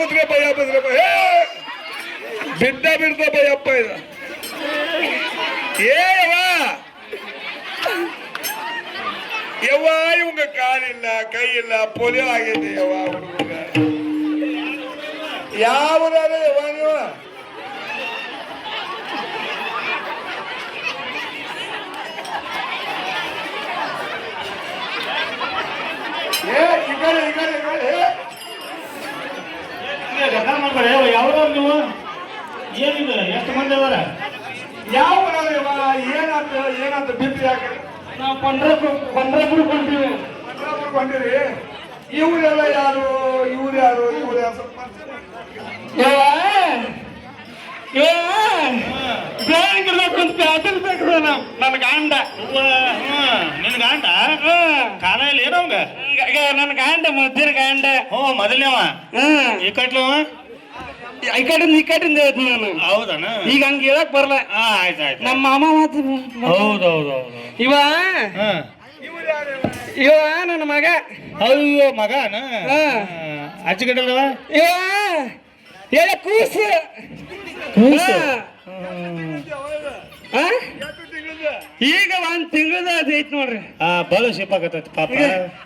ಕುತ್ಕಪ್ಪಯ್ಯ ಬದ್ರಪ್ಪ ಬಿಡ್ತಪ್ಪಯ್ಯಪ್ಪ ಇದು ಯವ್ವ ಇವಂಗ ಕಾಲಿಲ್ಲ ಕೈ ಇಲ್ಲ ಪೋಲಿಯೋ ಆಗೈತೆ ಯವ್ವ ಹುಡುಗ ಯಾವ್ದಾರ ಯವ್ವ ನೀವು ಯಾವ ನೀವು ಏನಿದೆ ಎಷ್ಟು ಮಂದಿ ಅದಾರ ಯಾವ ಏನಾತ ಬಿಟ್ಟು ಯಾಕೆ ನಾವು ಪಂಡ್ರಪುರ ಕೊಂಡ್ತೀವಿ ಕೊಂಡಿರಿ ಇವರೆಲ್ಲ ಯಾರು ಇವ್ರು ಯಾರು ನನ್ನ ಗಾಂಡ ನಿನ್ ಗಾಂಡ ಕಾಲ ಇಲ್ಲ ಏನವಂಗ ನನ್ನ ಗಾಂಡ ಮಧ್ಯ ಗಾಂಡ ಮೊದಲನೇವ ಈ ಕಟ್ಲವ ಈ ಕಡೆಯಿಂದ ನಾನು ಹೌದನ ಈಗ ಹಂಗ ಹೇಳಕ್ ಬರಲ್ಲ ಆಯ್ತಾಯ್ತು ನಮ್ಮ ಮಾಮ ಮಾತು ಹೌದೌದೌದು ಇವ ನನ್ನ ಮಗ ಅಯ್ಯೋ ಮಗನ ಅಚ್ಚಗಡಲ್ವ ಇವ ಕೂಸು ಈಗ ಒಂದ್ ತಿಂಗಳದ ಐತ್ ನೋಡ್ರಿ ಬಲ ಶಿಪ್ ಆಗತ್ತೈತಿ ಪಾಪ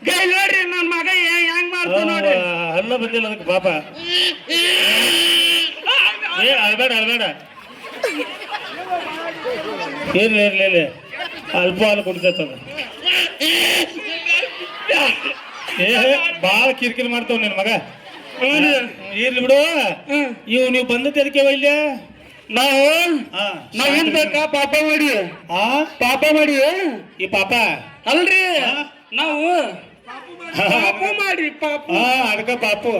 ಗೈ ನೋಡ್ರಿ ನನ್ ಮಗ ಹೆಂಗ್ ಮಾಡ್ತಾನ ನೋಡ್ರಿ ಹಲ್ಲ ಬಂದಿಲ್ಲ ಅದಕ್ಕೆ ಪಾಪ ಅಲ್ಬೇಡ ಇರ್ಲಿ ಅಲ್ಪ ಹಾಲು ಕುಡ್ತೈತ ಬಾಳ ಕಿರಿಕಿರಿ ಮಾಡ್ತಾವ ನಿನ್ ಮಗ ಇರ್ಲಿ ಬಿಡು ನೀವು ಬಂದದ್ದು ಅದಕ್ಕೆ ಇಲ್ಲ ನಾವೇನ್ ಬೇಕಾ ಪಾಪ ಮಾಡಿ ಈ ಪಾಪ ಅಲ್ರಿ ನಾವು ಪಾಪ ಮಾಡಿ ಪಾಪ ಅದಕ್ಕ ಪಾಪು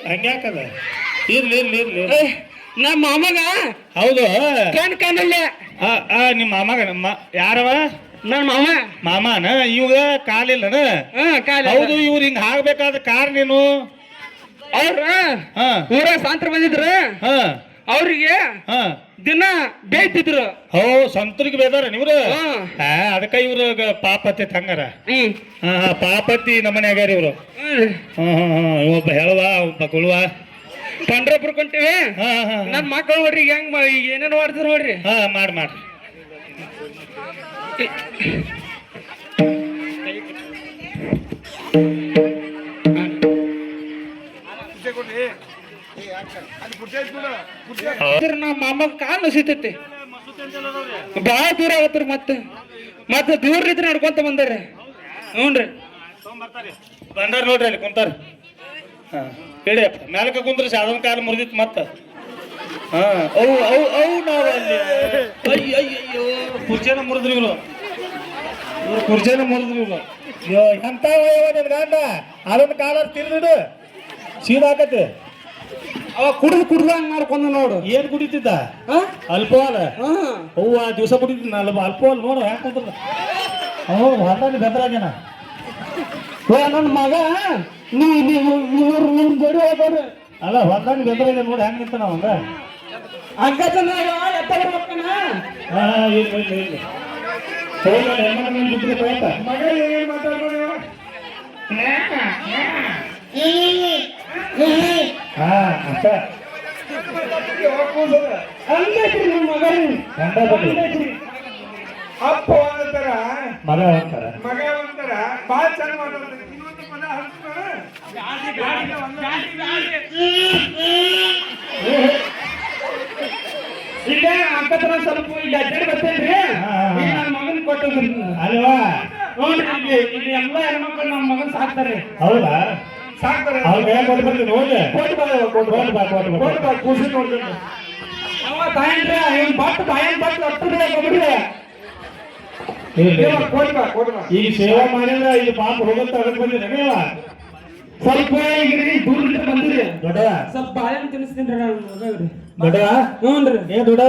ಹಂಗ್ಯಾಕದ ಇರ್ಲಿ ನಮ್ಮ ಮಾಮಗ ಹೌದು ಕಾಣಲ್ಲ ನಿಮ್ಮ ಮಾಮಗ ನಮ್ಮ ಯಾರವ ನನ್ನ ಮಾಮನ ಇವಾಗ ಕಾಲಿಲ್ಲನ ಹೌದು ಇವ್ರು ಹಿಂಗ ಆಗ್ಬೇಕಾದ ಕಾರಣ ಏನು ಅವ್ರ ಊರ ಸಾಂತ್ರ ಬಂದಿದ್ರ ಅವ್ರಿಗೆ ದಿನ ಬೇಯ್ತಿದ್ರು ಸಂತರಿಗೆ ಬೇದಾರ ನೀವ್ರ ಅದಕ್ಕ ಇವ್ರ ಪಾಪತಿ ಹಂಗಾರ ಪಾಪತಿ ನಮ್ಮನ್ಯಾಗಾರ ಇವ್ರು ಒಬ್ಬ ಹೇಳುವ ಒಬ್ಬ ಕುಳುವ ಪಂಡ್ರಪುರ ಕೊಂತೀವಿ ನನ್ ಮಕ್ಕಳು ನೋಡ್ರಿ ಹೆಂಗ್ ಏನೇನು ಮಾಡ್ತಾರ ನೋಡ್ರಿ ಮಾಡ್ರಿ ನಮ್ಮ ಮಾಮ ಕಾಲ್ ನಸಿತೈತಿ ಬಾಳ ದೂರ ಆಗತ್ರಿ ಮತ್ತೆ ದೂರ ಇದ್ರೆ ನಡ್ಕೊಂತ ಬಂದಾರ ಹ್ಞೂನ್ರಿ ಬಂದಾರ ನೋಡ್ರಿ ಅಲ್ಲಿ ಕುಂತಾರ ಹೇಳಿಯಪ್ಪ ಮ್ಯಾಲಕ ಕುಂದ್ರಿ ಸಾಧನ ಕಾಲ ಮುರಿದಿತ್ತು ಮತ್ತ ಅವು ನಾವ್ ಅಲ್ಲಿ ಅಯ್ಯೋ ಕುರ್ಚೇನ ಮುರಿದ್ರಿ ಇವ್ರು ಕುರ್ಚೇನ ಮುರಿದ್ರಿ ಇವ್ರು ಎಂತ ನಿನ್ ಗಂಡ ಅದೊಂದು ಕಾಲ ತಿರ್ದಿಡು ಸೀದಾ ಆಕತಿ ಅವ ಕುಡ್ದಂಗ್ ಮಾಡ್ಕೊಂಡ ನೋಡು ಏನ್ ಕುಡಿತಿದ್ದ ಅಲ್ಪೋಲ್ ಅವ್ವ ದಿವಸ ಕುಡಿತಿದ್ದ ಅಲ್ಪೋಲ್ ನೋಡು ಯಾಕೆ ಕುಂತ ಹೊಲ್ದಾನಿ ಬೆದ್ರಾಗ್ಯಾನ ನನ್ನ ಮಗ ಜೋಡಿ ಹೋಗ್ರಿ ಅಲ್ಲ ಹೊಲ್ದಾನಿ ಬೆದ್ರಾಗ ನೋಡಿ ಹೆಂಗ್ ನಿಂತ ನಾವಂಗ ಮಗ ಏನ್ ಮಾತಾಡ್ಬೋದು ಅಪ್ಪ ಅಂತಾರ ಮಗ ಅಂತಾರ ಬಾಳ ಚೆನ್ನಾಗಿ ಮಾತಾಡ್ತಾರೆ ಇನ್ನೊಂದು ಪದ ಈಗ ಅಕ್ಕತ್ರ ಸ್ವಲ್ಪ ಈಗ ಅಡ್ಡಾಡಿ ಬರ್ತೇನ್ರಿ ನನ್ನ ಮಗನ್ ಕೊಟ್ಟದ್ರಿ ಅಲ್ವಾ ನೋಡ್ರಿ ಇಲ್ಲಿ ಎಲ್ಲ ಹೆಣ್ಮಕ್ಳು ನಮ್ಮ ಮಗನ್ ಸಾಕ್ತಾರೆ ಹೌದಾ ಸಾಕ್ತಾರೆ ಖುಷಿ ನೋಡ್ಕೊಂಡು ಈಗ ಸೇವಾ ಮಾಡಿದ್ರೆ ಈಗ ಪಾಪ ಹೋಗತ್ತ ಅದಕ್ಕೆ ಬಂದಿರಿ ಸ್ವಲ್ಪ ಈಗ ದೂರ ಬಂದಿರಿ ದೊಡ್ಡ ಸ್ವಲ್ಪ ಬಾಳೆಹಣ್ಣು ತಿನ್ನಿಸ್ತೀನಿ ದೊಡ್ಡ ಹ್ಞೂನ್ರಿ ದೊಡ್ಡ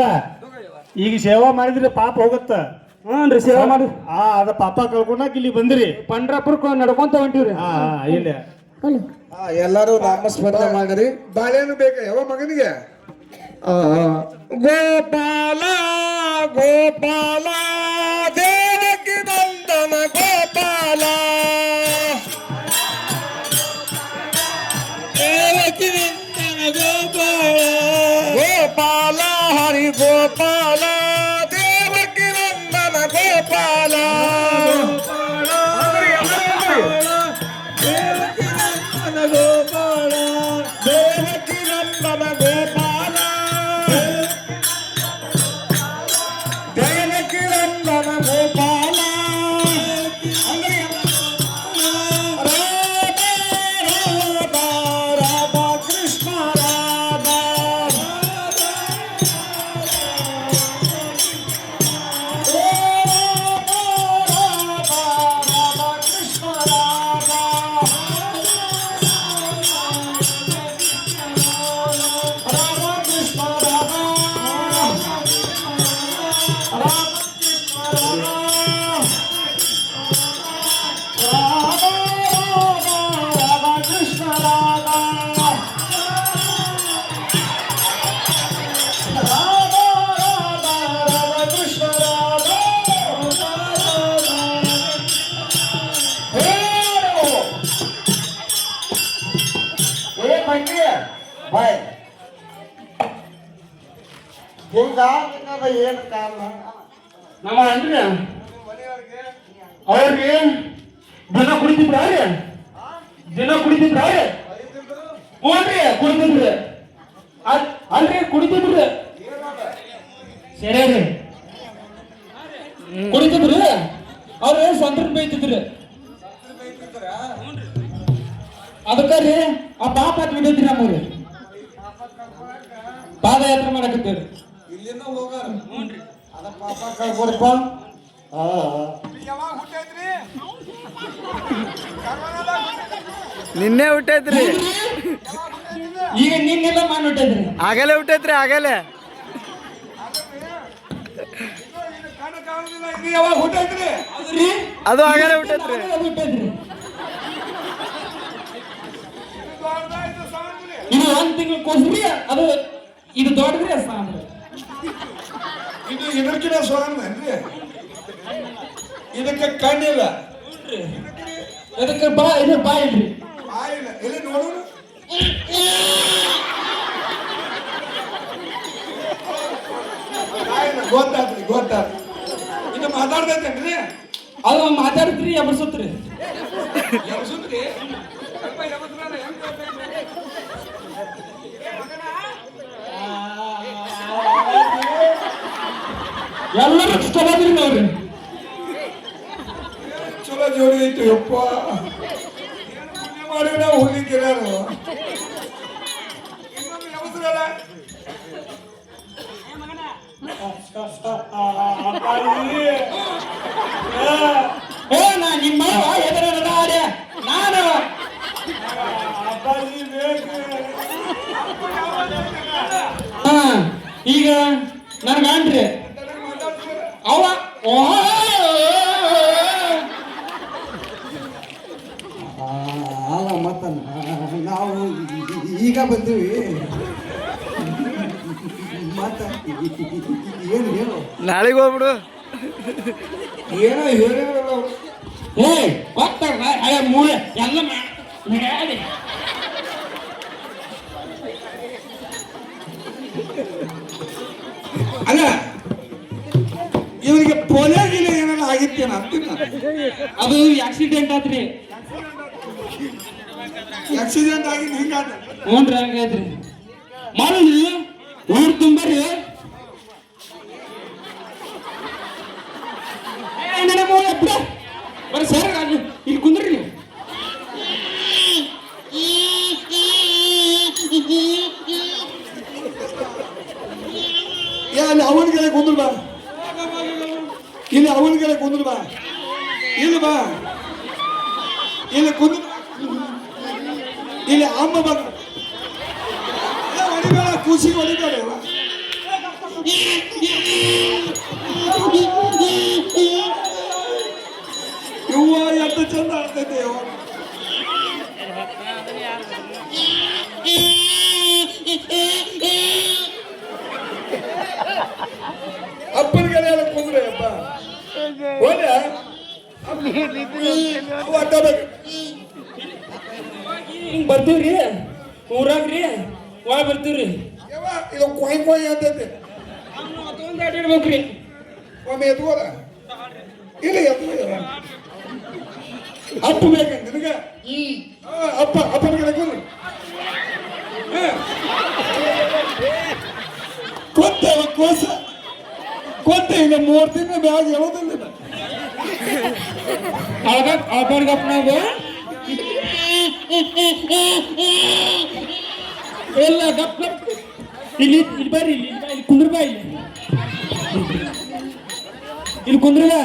ಈಗ ಸೇವಾ ಮಾಡಿದ್ರೆ ಪಾಪ ಹೋಗತ್ತ ಹ್ಞೂನ್ರಿ ಸೇವಾ ಮಾಡಿ ಅದ ಪಾಪ ಕಳ್ಕೊಂಡಾಕ ಇಲ್ಲಿ ಬಂದಿರಿ ಪಂಡ್ರಾಪುರಕ್ಕೆ ನಡ್ಕೊಂತ ಹೊಂಟಿವ್ರಿ ಇಲ್ಲ ಎಲ್ಲರೂ ನಾಮಸ್ಮರಣೆ ಮಾಡಿರಿ ಬಾಳೆಹಣ್ಣು ಬೇಕ ಯಾವ ಮಗನಿಗೆ ಗೋಪಾಲ ಗೋಪಾಲ ದೇವಕಿ ನಂದನ ಗೋಪಾಲ ಗೋಪಾಲ ದೇವಕಿ ನಂದನ ಗೋಪಾಲ ದೇವಕಿ ನಂದನ ಗೋಪಾಲ ದೇವಕಿ ನಂದನ ಗೋಪಾಲ ರಾಧಾ ಕೃಷ್ಣ ರಾಧಾ ಬಾಯ್ ಹಿಂಗಾದ ಏನು ಕಾರಣ ನಮ್ಮ ಅಂದ್ರೆ ಅವ್ರಿಗೆ ದಿನ ಕುಡಿತಿದ್ರ ದಿನ ಕುಡಿತಿದ್ರ ಹ್ಞೂನ್ರಿ ಕುಡಿತಿದ್ರು ಅಲ್ರಿ ಕುಡಿತಿದ್ರು ಸರಿ ರೀ ಕುಡಿತಿದ್ರು ಅವ್ರು ಸ್ವಂತ ಬೈತಿದ್ರು ಅದಕ್ಕ ರೀ ಆ ಪಾಪ ಬಿಡೈತ್ರಿ ನಮ್ಮವ್ರಿ ಪಾದಯಾತ್ರೆ ಮಾಡಕತ್ತೇವ್ರಿ ಇಲ್ಲಿಂದ ಹೋಗಾರ ಅದ ಪಾಪ ಕಳ್ಕೊಡಪ್ಪ ನಿನ್ನೆ ಹುಟ್ಟೈತ್ರಿ ಈಗ ನಿನ್ನೆಲ್ಲ ಮಾಡಿ ಹುಟ್ಟೈತ್ರಿ ಆಗಲೇ ಹುಟ್ಟೈತ್ರಿ ಆಗಲೇ ಯಾವಾಗ ಹುಟ್ಟೈತ್ರಿ ಅದು ಆಗಲೇ ಹುಟ್ಟೈತ್ರಿ ಹುಟ್ಟೈತ್ರಿ ಇದು ಒಂದ್ ತಿಂಗಳು ಕೊಸ್ರಿ ಅದು ಇದು ದೊಡ್ಡದ್ರಿ ಸಾಂಬ್ರಿ ಇದು ಇದಕ್ಕಿನ ಸ್ವಾಮಿ ಅಂದ್ರೆ ಇದಕ್ಕೆ ಕಣ್ಣಿಲ್ಲ ಅದಕ್ಕೆ ಇದು ಬಾ ಇಲ್ರಿ ಆಯಿಲ್ಲ ಎಲ್ಲಿ ನೋಡೋಣ ಗೊತ್ತಾತ್ರಿ ಗೊತ್ತಾತ್ರಿ ಇದು ಮಾತಾಡ್ತೈತೇನ್ರಿ ಅದು ಮಾತಾಡ್ತ್ರಿ ಎಬರ್ಸತ್ರಿ ಎಬ್ಸುತ್ರಿ? ಎಲ್ಲರೂ ಚಲೋದ್ರಿ ನೋಡ್ರಿ ಚಲೋ ಜೋಡಿ ಐತಿ ಯಪ್ಪ ಮಾಡಿ ನಾವು ಹೋಗ್ಲಿಕ್ಕಿಲ್ಲ ಏ ನಾ ನಿಮ್ಮ ಎದುರ ನಾನು ಹಾ ಈಗ ನನ್ ಗಾಂಡ್ರಿ ಅವ ಅಲ್ಲ ಮತ್ತ ನಾವು ಈಗ ಬಂದೀವಿ ಮತ್ತ ಏನು ಹೇಳು ನಾಳೆಗೆ ಹೋಗ್ಬಿಡು ಏನೋ ಹೇಳಿರಲ್ಲ ಅವ್ರು ಏ ಗೊತ್ತಾಗ ಮೂಳೆ ಎಲ್ಲ ಮಾಡಿ ಅಲ್ಲ ಇವರಿಗೆ ಪೋಲಿಯೋ ಗಿಲಿಯೋ ಏನಾರ ಆಗಿತ್ತೇನ ಅಂತೀನಿ ಅದು ಆಕ್ಸಿಡೆಂಟ್ ಆತ್ರಿ ಆಕ್ಸಿಡೆಂಟ್ ಆಗಿ ಹಿಂಗಾದ ಹ್ಞೂನ್ರಿ ಹಂಗಾಯ್ತ್ರಿ ಮರಳಿ ಊರ್ ತುಂಬರಿ ಬರೀ ಸರ್ ಇಲ್ಲಿ ಕುಂದ್ರಿ ನೀವು ಅಲ್ಲಿ ಅವನಿಗೆಲ್ಲ ಕುಂದ್ರು ಬಾ ಇಲ್ಲಿ ಅವನಿಗೆಲ್ಲ ಕುಂದ್ರು ಬಾ ಇಲ್ಲಿ ಬಾ ಇಲ್ಲಿ ಕುಂದ್ರು ಇಲ್ಲಿ ಅಮ್ಮ ಬಾ ಹೊಡಿಬೇಡ ಖುಷಿ ಹೊಡಿಬೇಡ ಇವ್ವ ಎಷ್ಟು ಚಂದ ಆಗ್ತೈತೆ ಯವ್ವ ಅಪ್ಪನಿಗೆ ಕುಂದ್ರೆ ಅಪ್ಪ ಹೋದ ಹಿಂಗ್ ಬರ್ತೀವ್ರಿ ಊರಾಗ್ರಿ ಒಳ ಬರ್ತೀವ್ರಿ ಇದು ಕೊಯ್ ಕೊಯ್ ಅಂತೈತೆ ಅಡ್ಡಿಡ್ಬೇಕ್ರಿ ಒಮ್ಮೆ ಎತ್ಕೋದ ಇಲ್ಲ ಎತ್ಕೋ ಅಪ್ಪ ಬೇಕಂತ ನಿನಗ ಅಪ್ಪನ ಕಡೆ ಕೂಲಿ ಕೋಸ ಕೊಟ್ಟೆ ಈಗ 3 ತಿಂಗಳ ಬ್ಯಾಗ್ ಹೇಳೋದಿಲ್ಲ ಅಪ್ಪನಿಗಪ್ಪನಾಗ ಎಲ್ಲ ಗಪ್ ಗಪ್ ಇಲ್ಲಿ ಇಲ್ಲಿ ಬರ್ರಿ ಇಲ್ಲಿ ಕುಂದ್ರ ಬಾ ಇಲ್ಲಿ ಕುಂದ್ರಲ್ಲ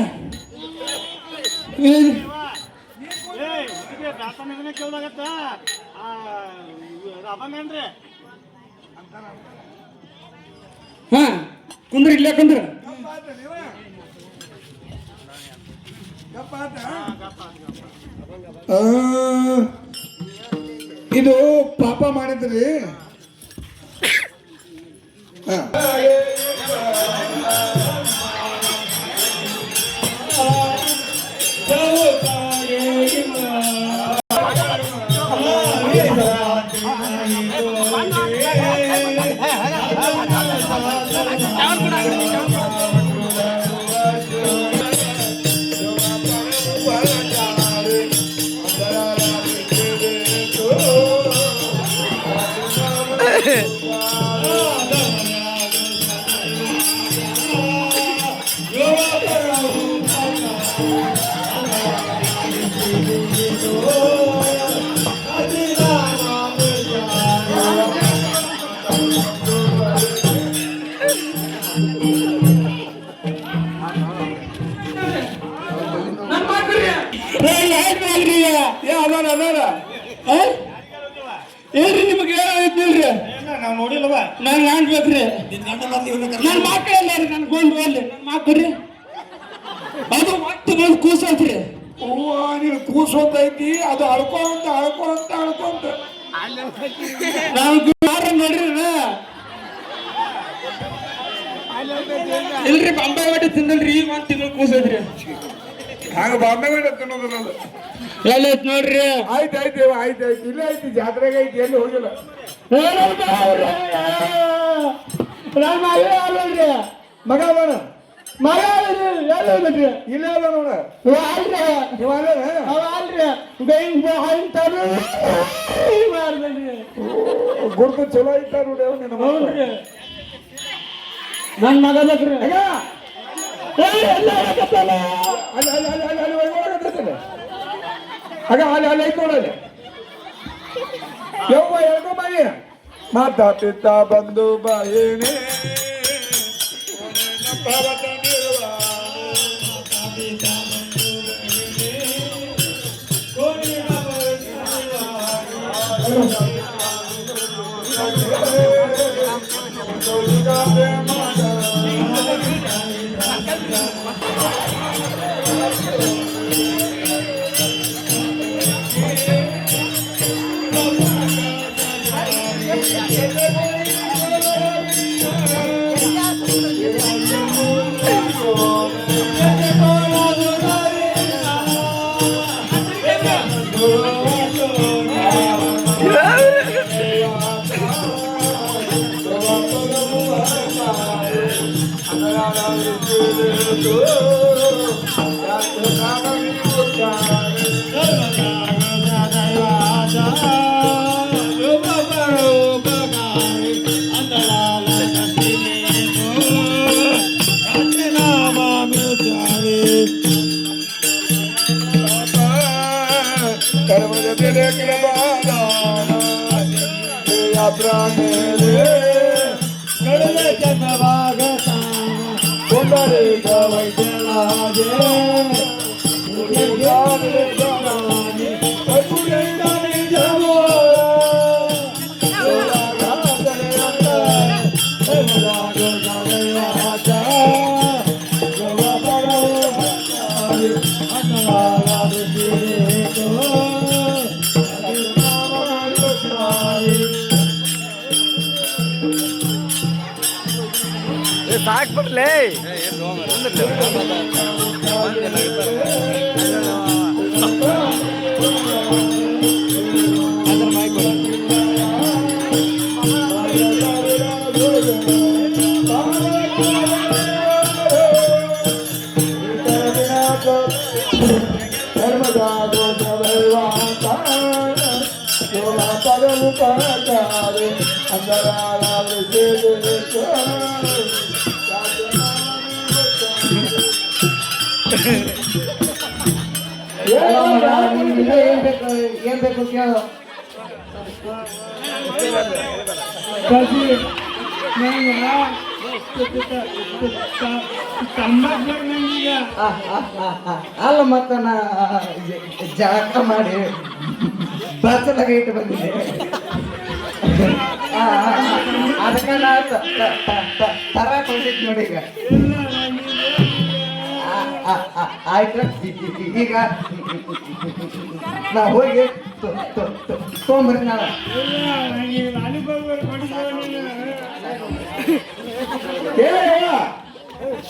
ಹಾ ಕುಂದ್ರ ಇಲ್ಲೇ ಕುಂದ್ರ ಇದು ಪಾಪ ಮಾಡಿದ್ರಿ ಏನ್ರಿ ನಿಮಗೆ ಹೇಳಿದ್ನಿಲ್ರಿ ನಾವು ನೋಡಿಲ್ವ ನಾನು ಕಾಣ್ಬೇಕ್ರಿ ನನ್ನ ಮಕ್ಕಳೆಲ್ಲ ರೀ ನನ್ ಗೊಂಡು ಅಲ್ಲಿ ನನ್ನ ಮಕ್ಕಳ್ರಿ ಅದು ಮತ್ತೆ ಕೂಸಂತ್ರಿ ನೀನು ಕೂಸೋತೈತಿ ಅದು ಅಳ್ಕೊಂತ ನಾನು ನೋಡ್ರಿ ಇಲ್ರಿ ಬಾಂಬೆ ಬಟ್ಟೆ ತಿಂದಲ್ರಿ ಈಗ 1 ತಿಂಗಳು ಕೂಸೈತ್ರಿ ಹಂಗ ಬಾಂಬೆ ತಿನ್ನೋದಿಲ್ಲ ಎಲ್ಲ ಐತ್ ನೋಡ್ರಿ ಆಯ್ತು ಇಲ್ಲ ಐತಿ ಜಾತ್ರೆಗೆ ಐತಿ ಎಲ್ಲಿ ಹೋಗಿಲ್ಲ ಮಗ ಅದಾನ ಇಲ್ಲ ಅದ ನೋಡ ಗುರ್ತು ಚಲೋ ಐತ ನೋಡಿ ನೋಡ್ರಿ ನನ್ ಮಗ ಬೇಕ್ರಿ ಅಲ್ಲಿ ಐತ್ ನೋಡಲ್ಲಿ ಯವ್ವ ಎರಡು ಬಾಯಿ ಮಾತಾ ಪಿತ್ತ ಬಂದು ಬಾಯಿನೇ ಸಾಕ್ ಬರ್ಲೇ ಇವನ ಪದವು ಪರಕಾರೆ ಅಂದರಾಳು ಸೇರಿತು ಏನ್ ಬೇಕು ಕೇಳು ಅಲ್ಲ ಮತ್ತ ನಾ ಜಳಕ ಮಾಡಿ ಬಸ್ಲಾಗ ಇಟ್ಟು ಬಂದಿದ್ದೆ ಅದಕ್ಕೆ ನಾ ತರಕ್ ಹೊಂದಿದ್ ನೋಡಿ ಈಗ ಆಯ್ತು ಈಗ ನಾ ಹೋಗಿ ತೊಗೊಂಬರ್ತೀನಿ ನಾಳೆ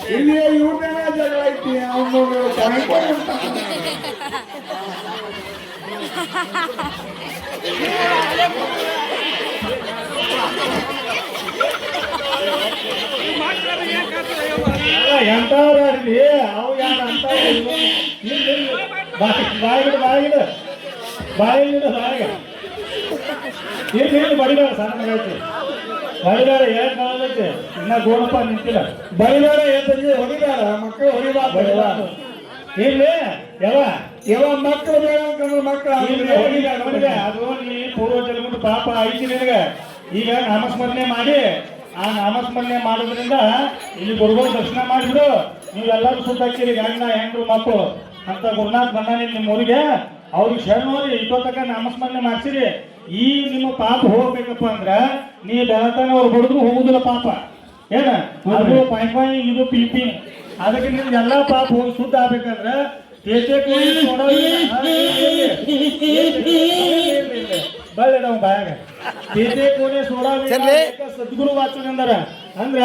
ಇಲ್ಲಿ ಇವ್ರನ್ನ ಜಗಳ ಐತಿ ಅವನು ಎಂತವ್ರಿ ಅವು ಯಾರು ಅಂತ ಬಾಯಿಗಿಡ ಬಾಯಿಗಿಡ ಬಾಯಿಗಿಡ ಬಾಯಿಗೆ ಏನು ಬಡಿಬೇಡ ಸಣ್ಣ ಐತಿ ಬಡಿಬೇಡ ಏನ್ ಕಾಲೈತಿ ಇನ್ನ ಗೋಣಪ್ಪ ನಿಂತಿಲ್ಲ ಬೈದಾರ ಏತಂದ್ರೆ ಹೊಡಿದಾರ ಮಕ್ಕಳು ಹೊಡಿಬಾರ್ದು ಇಲ್ಲಿ ಯಾವ ಮಕ್ಕಳು ಬೇಡ ಅಂತಂದ್ರೆ ಮಕ್ಕಳು ನೋಡಿದೆ ಅದು ನೀ ಪೂರ್ವ ಜನ್ಮದ ಪಾಪ ಐತಿ ನಿನಗೆ ಈಗ ನಾಮಸ್ಮರಣೆ ಮಾಡಿ ಆ ನಾಮಸ್ಮರಣೆ ಮಾಡೋದ್ರಿಂದ ಇಲ್ಲಿ ಗುರುಗಳು ದರ್ಶನ ಮಾಡಿಬಿಡು ನೀವು ಎಲ್ಲರೂ ಸುತ್ತಾಕಿರಿ ಗಂಡ ಹೆಂಡ್ರು ಮಕ್ಕಳು ಅಂತ ಗುರುನಾಥ್ ಬಂದಾನೆ ನಿಮ್ಮ ಊರಿಗೆ ಅವ್ರಿಗೆ ಶರಣೋರಿ ಇಪ್ಪತ್ತಕ್ಕ ನಾಮಸ್ಮರಣೆ ಮಾಡ್ಸಿರಿ ಈ ನಿಮ್ಮ ಪಾಪ ಹೋಗ್ಬೇಕಪ್ಪ ಅಂದ್ರ ನೀ ಬೆಳತಾನ ಅವ್ರು ಹೊಡೆದ್ರು ಹೋಗುದಿಲ್ಲ ಪಾಪ ಏನ ಅದು ಪಾಯ್ ಇದು ಪಿಪಿ ಅದಕ್ಕೆ ನಿಮ್ಗೆ ಎಲ್ಲಾ ಪಾಪ ಹೋಗಿ ಶುದ್ಧ ಆಗ್ಬೇಕಂದ್ರ ಬಳ್ಳಿ ನಾವು ಬಾಯಾಗ ತೇಜೆ ಕೋಣೆ ಸೋಡಾ ಸದ್ಗುರು ವಾಚನ ಅಂದಾರ ಅಂದ್ರ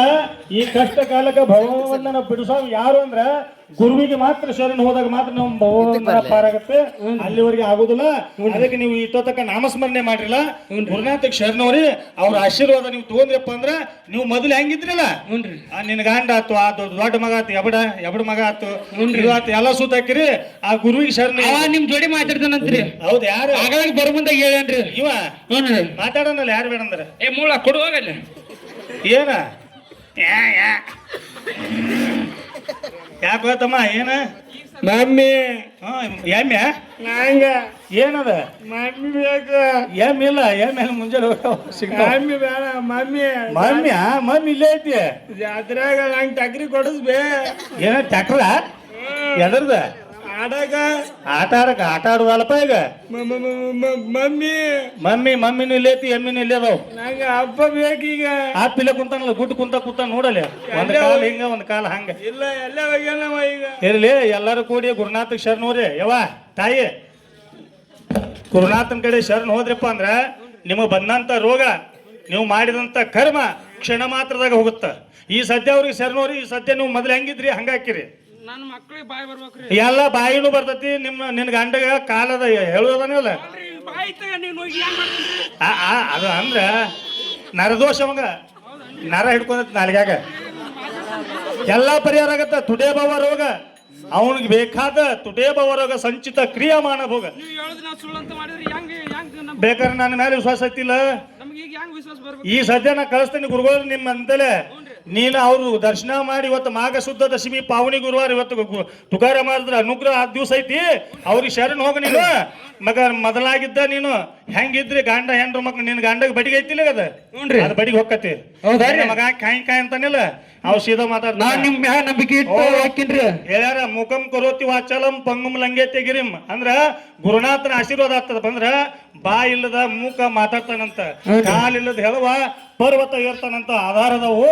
ಈ ಕಷ್ಟ ಕಾಲಕ್ಕೆ ಭಗವಂತನ ನಾವು ಬಿಡಿಸೋ ಯಾರು ಅಂದ್ರ ಗುರುವಿಗೆ ಮಾತ್ರ ಶರಣ ಹೋದಾಗ ಮಾತ್ರ ನಾವು ಭಗವಂತನ ಪಾರಾಗತ್ತೆ ಅಲ್ಲಿವರೆಗೆ ಆಗುದಿಲ್ಲ ಅದಕ್ಕೆ ನೀವು ಇಷ್ಟೊತ್ತಕ್ಕ ನಾಮಸ್ಮರಣೆ ಮಾಡಿರಲ್ಲ ಗುರುನಾಥಕ್ ಶರಣವ್ರಿ ಅವ್ರ ಆಶೀರ್ವಾದ ನೀವು ತಗೊಂಡ್ರಪ್ಪ ಅಂದ್ರ ನೀವು ಮೊದಲು ಹೆಂಗಿದ್ರಲ್ಲ ನಿನ್ ಗಂಡ ಆತು ಆ ದೊಡ್ಡ ಮಗ ಆತು ಎಬಡ ಮಗ ಆತು ಆತು ಎಲ್ಲ ಸುತ್ತಾಕಿರಿ ಆ ಗುರುವಿಗೆ ಶರಣ ನಿಮ್ ಜೋಡಿ ಮಾತಾಡ್ತಾನಂತ್ರಿ ಹೌದು ಯಾರು ಆಗ ಬರ ಮುಂದಾಗ ಹೇಳೇನ್ರಿ ಇವ ಮಾತಾಡೋನಲ್ಲ ಯಾರು ಬೇಡ ಅಂದ್ರ ಏ ಮೂಳ ಕೊಡು ಹೋಗಲ್ಲ ಏನ ಯಾಕೆ ಹೋತಮ್ಮ ಏನ ಮಮ್ಮಿ ಎಮ್ಮೆ ನಂಗ ಏನದ ಮಮ್ಮಿ ಬೇಕು ಎಮ್ಮೆ ಇಲ್ಲ ಎಮ್ಮೆ ಮುಂಜಾನೆ ಮಮ್ಮಿ ಬೇಡ ಮಮ್ಮಿ ಮಮ್ಮಿ ಇಲ್ಲೇ ಐತಿ ಜಾತ್ರೆಗ ನಂಗೆ ಟಕ್ರಿ ಕೊಡಿಸ್ಬೇ ಏನ ಟ್ಯಾಕ್ರ ಎದರ್ದ ಆಡಾಗ ಆಟ ಆಡುವಲ್ಲಪ್ಪ ಈಗ ಮಮ್ಮಿನೂ ಇಲ್ಲೇ ಐತಿ ಎಮ್ಮಿನೂ ಇಲ್ಲೇ ಅದಾವ ನಂಗೆ ಹಬ್ಬ ಬೇಕೀಗ ಆಪಿಲ್ಲ ಕುಂತಾನಲ್ಲ ಗುಟ್ಟು ಕುಂತ ನೋಡಲ್ಲ ಒಂದ್ ಕಾಲ ಹಿಂಗ ಒಂದ್ ಕಾಲ ಹಂಗ ಇಲ್ಲ ಎಲ್ಲ ಹೋಗ್ಯಾನವ ಈಗ ಇರ್ಲಿ ಎಲ್ಲರೂ ಕೂಡಿ ಗುರುನಾಥ ಶರಣ ಹೋರಿ ಯವ್ವ ತಾಯಿ ಗುರುನಾಥನ ಕಡೆ ಶರಣ ಹೋದ್ರಪ್ಪ ಅಂದ್ರ ನಿಮಗ್ ಬಂದಂತ ರೋಗ ನೀವು ಮಾಡಿದಂತ ಕರ್ಮ ಕ್ಷಣ ಮಾತ್ರದಾಗ ಹೋಗುತ್ತ ಈ ಸದ್ಯ ಅವ್ರಿಗೆ ಶರಣ ಹೋರಿ ಈ ಸದ್ಯ ನೀವು ಮೊದ್ಲು ಹೆಂಗಿದ್ರಿ ಹಂಗ ಹಾಕಿರಿ ನನ್ನ ಮಕ್ಕಳಿಗೆ ಬಾಯಿ ಬರ್ಬೇಕ್ರಿ ಎಲ್ಲ ಬಾಯಿನೂ ಬರ್ತೈತಿ ನಿನ್ನ ಗಂಡಗ ಕಾಲದ ಹೇಳೋದನಲ್ಲ ಬಾಯಿ ತಗ ನೀವು ಹೋಗಿ ಏನ್ ಮಾಡ್ತೀನಿ ಅದು ಅಂದ್ರ ನರದೋಷ ಅವಂಗ ನರ ಹಿಡ್ಕೊಂಡೈತಿ ನಾಲ್ಗ್ಯಾಗ ಎಲ್ಲಾ ಪರಿಹಾರ ಆಗತ್ತ ತುಡೇ ಭವ ರೋಗ ಅವನಿಗೆ ಬೇಕಾದ ತುಡೇ ಭವ ರೋಗ ಸಂಚಿತ ಕ್ರಿಯಾಮಾನ ಭೋಗ ನೀವು ಹೇಳೋದು ನಾವು ಸುಳ್ಳು ಅಂತ ಮಾಡಿದ್ರೆ ಹೆಂಗ್ ಬೇಕಾದ್ರೆ ನನ್ನ ಮೇಲೆ ವಿಶ್ವಾಸ ಐತಿಲ್ಲ ನಮ್ಗೆ ಈಗ ಹೆಂಗ್ ವಿಶ್ವಾಸ ಬರ್ಬೇಕು ಈ ಸದ್ಯ ನಾ ಕಳಿಸ್ತೇನೆ ಗುರುಗಳು ನಿಮ್ಮ ಅಂತಲೇ ನೀನು ಅವ್ರು ದರ್ಶನ ಮಾಡಿ ಇವತ್ತು ಮಾಘ ಶುದ್ಧ ದಶಮಿ ಪಾವನಿ ಗುರುವಾರ ಇವತ್ತು ತುಕಾರ ಮಾಡಿದ್ರ ಅನುಗ್ರಹ ಆ ದಿವಸ ಐತಿ ಅವ್ರಿಗೆ ಶರಣ ಹೋಗ ನೀನು ಮಗ ಮೊದಲಾಗಿದ್ದ ನೀನು ಹೆಂಗಿದ್ರಿ ಗಂಡ ಹೆಂಡ್ರ ಮಕ್ಳು ನಿನ್ ಗಂಡಗ್ ಬಡಿಗೆ ಐತಿಲ್ಲ ಅದ ಅದ್ ಬಡಿಗೆ ಹೊಕ್ಕತಿ ಮಗ ಕಾಯಿ ಅಂತಾನಿಲ್ಲ ಅವ್ ಸೀದಾ ಮಾತಾಡ್ತಾರೆ ಹೇಳ್ಯಾರ ಮುಖಂ ಕರೋತಿ ವಾಚಲಂ ಪಂಗಂ ಲಂಗೇತೆ ಗಿರಿಂ ಅಂದ್ರ ಗುರುನಾಥನ ಆಶೀರ್ವಾದ ಆಗ್ತದ ಬಂದ್ರ ಬಾ ಇಲ್ಲದ ಮೂಕ ಮಾತಾಡ್ತಾನಂತ ಕಾಲಿಲ್ಲದ ಹೇಳುವ ಪರ್ವತ ಏರ್ತಾನಂತ ಆಧಾರದವು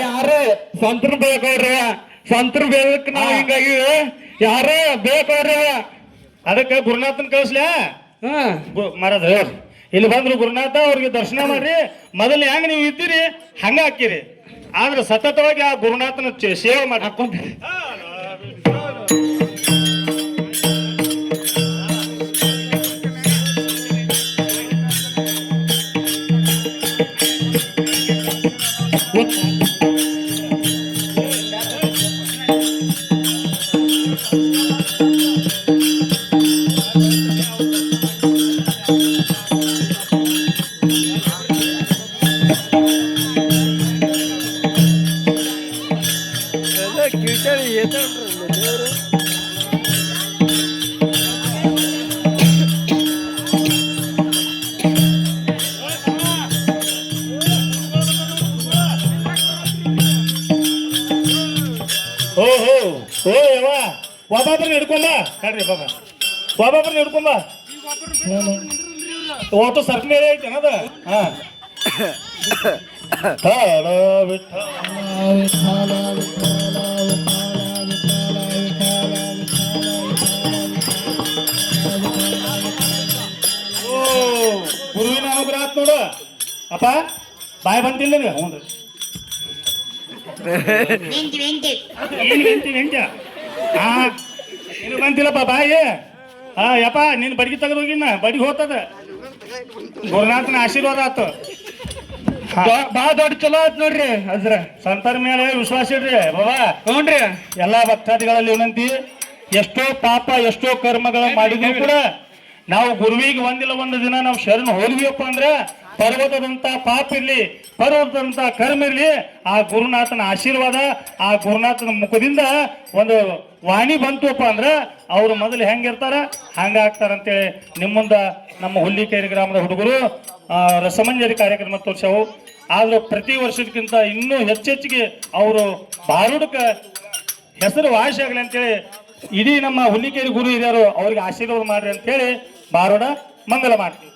ಯಾರೇ ಸಂತರು ಬೇಕವ್ರಿ ಸಂತರು ಬೇಕು ನಾವು ಹಿಂಗಾಗಿ ಯಾರೇ ಬೇಕವ್ರಿ ಅದಕ್ಕೆ ಗುರುನಾಥನ್ ಕಳಿಸ್ಲ್ಯಾ ಮರದ ಇಲ್ಲಿ ಬಂದ್ರು ಗುರುನಾಥ ಅವ್ರಿಗೆ ದರ್ಶನ ಮಾಡ್ರಿ ಮೊದಲು ಹೆಂಗ ನೀವು ಇದ್ದೀರಿ ಹಂಗ ಹಾಕಿರಿ ಆದ್ರೆ ಸತತವಾಗಿ ಆ ಗುರುನಾಥನ ಸೇವೆ ಮಾಡಿ ಹಾಕೊಂಡ್ರಿ ಒಬ್ಬೊಬ್ಬರನ್ನ ಹಿಡ್ಕೊಂಬ ಹೇಳ್ರಿ ಬಾಬಾ ಒಬ್ಬೊಬ್ಬರನ್ನ ಹಿಡ್ಕೊಂಬ ಓಟು ಸರ್ಕ ಮೇಲೆ ಐತೆ ಅನ್ನೋದು ಹಾ ಓ ಗುರುವಿನ ಅನುಗ್ರಹ ಆತ್ ನೋಡು ಅಪ್ಪ ಬಾಯ್ ಬಂತಿಲ್ಲ ಹ್ಞೂ ಏನು ಹಾ ನೀನು ಬಂತಿಲ್ಲಪ್ಪ ಬಾಯಿ ಹಾ ಯಪ್ಪ ನೀನು ಬಡಿಗೆ ತೆಗೆದು ಹೋಗಿನ ಬಡಿಗೆ ಹೋಗ್ತದ ಗುರುನಾಥನ ಆಶೀರ್ವಾದ ಆತು ಬಾಳ ದೊಡ್ಡ ಚಲೋ ಆತ್ ನೋಡ್ರಿ ಅಜ್ರ ಸಂತರ ಮೇಲೆ ವಿಶ್ವಾಸ ಇಡ್ರಿ ಬಾಬಾ ಹ್ಞೂನ್ರಿ ಎಲ್ಲಾ ಭಕ್ತಾದಿಗಳಲ್ಲಿ ವಿನಂತಿ ಎಷ್ಟೋ ಪಾಪ ಎಷ್ಟೋ ಕರ್ಮಗಳ ಮಾಡಿದ್ರು ಕೂಡ ನಾವು ಗುರುವಿಗೆ ಒಂದಿಲ್ಲ ಒಂದು ದಿನ ನಾವು ಶರಣ ಹೋದ್ವಿಯಪ್ಪ ಅಂದ್ರೆ ಪರ್ವತದಂತ ಪಾಪ ಇರ್ಲಿ ಪರ್ವತದಂತ ಕರ್ಮ ಇರ್ಲಿ ಆ ಗುರುನಾಥನ ಆಶೀರ್ವಾದ ಆ ಗುರುನಾಥನ ಮುಖದಿಂದ ಒಂದು ವಾಣಿ ಬಂತುಪ್ಪ ಅಂದ್ರೆ ಅವ್ರು ಮೊದಲು ಹೆಂಗಿರ್ತಾರ ಹಂಗ ಆಗ್ತಾರಂತೇಳಿ ನಿಮ್ಮುಂದ ನಮ್ಮ ಹುಲ್ಲಿಕೇರಿ ಗ್ರಾಮದ ಹುಡುಗರು ರಸಮಂಜರಿ ಕಾರ್ಯಕ್ರಮ ತೋರ್ಸವು ಆದ್ರೂ ಪ್ರತಿ ವರ್ಷಕ್ಕಿಂತ ಇನ್ನೂ ಹೆಚ್ಚೆಚ್ಚಿಗೆ ಅವರು ಬಾರುಡಕ ಹೆಸರು ವಾಸಿ ಆಗಲಿ ಅಂತೇಳಿ ಇಡೀ ನಮ್ಮ ಹುಲ್ಲಿಕೇರಿ ಗುರು ಹಿರಿಯರು ಅವ್ರಿಗೆ ಆಶೀರ್ವಾದ ಮಾಡ್ರಿ ಅಂತೇಳಿ ಬಾರೋಡ ಮಂಗಲ ಮಾಡ್ತೀವಿ.